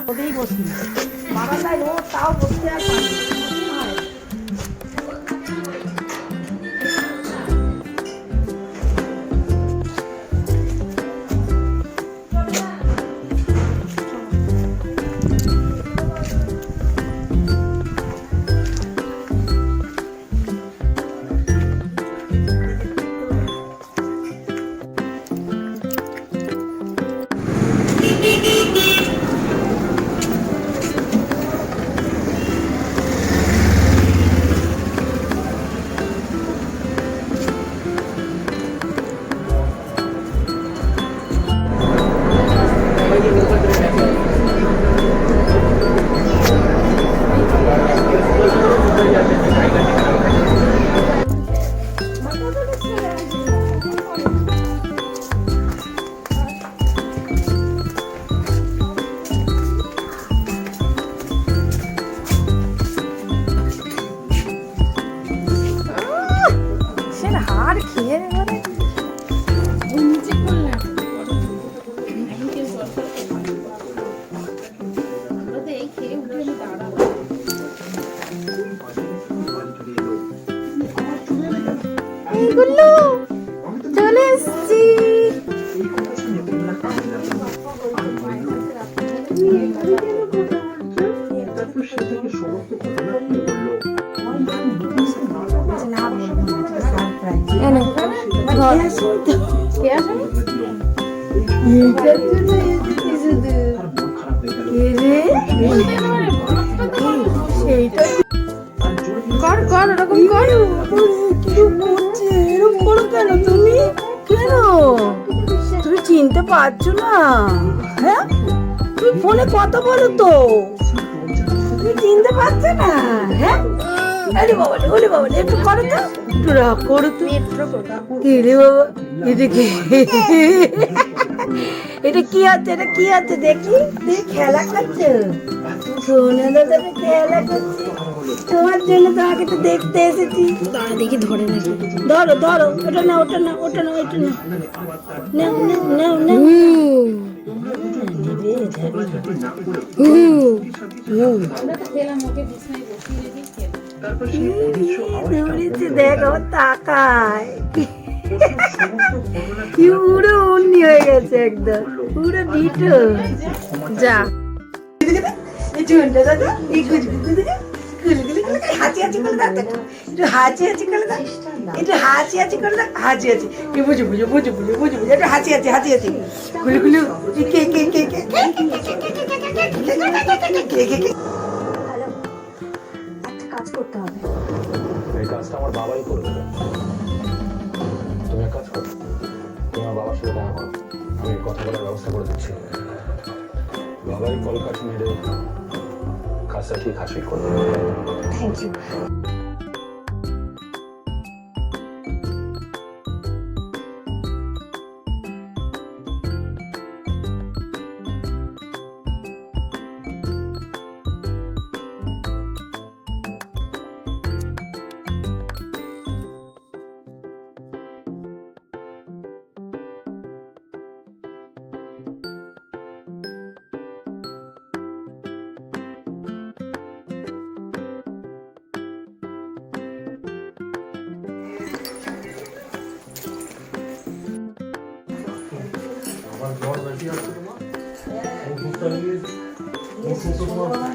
ওদেরই বসি বারান্দায় ও তাও বসতে আর পারি না। চলে এসছি কর কর ওরকম কর এরকম করো কেন তুমি কেন তুমি চিনতে পারছো না হ্যাঁ তুমি ফোনে কথা বলো তো তুমি চিনতে পারছো না হ্যাঁ আরে বাবা ওরে বাবা একটু করো তো একটু রাগ করো তুমি কি রে বাবা এটা কি আছে এটা কি আছে দেখি তুই খেলা করছো সোনা দাদা খেলা করছে তোমার জন্য তোমাকে তো দেখতে এসেছি দাঁড়া দেখি ধরে নাকি ধরো ধরো ওটা না ওটা না ওটা না ওটা না নাও নাও নাও নাও দেখ আমার তাকায় পুরো অন্যি হয়ে গেছে একদম পুরো ডিটো যা দাদা এই হাঁচি হাঁচি করে দাও একটু হাঁচি হাঁচি করে দাও একটু হাঁচি হাঁচি করে দাও হাঁচি হাঁচি কি বুঝে বুঝে বুঝে বুঝে বুঝে বুঝে একটু হাঁচি হাঁচি হাঁচি হাঁচি গুলু গুলু কে কে কে কে একটা কাজ করতে হবে এই কাজটা আমার বাবাই করে দেবে তুমি এক কাজ করো তোমার বাবার সাথে দেখা করো আমি কথা বলার ব্যবস্থা করে দিচ্ছি বাবাই কলকাঠি মেরে কাজটা ঠিক হাসিল করবে থ্যাংক ইউ তোমার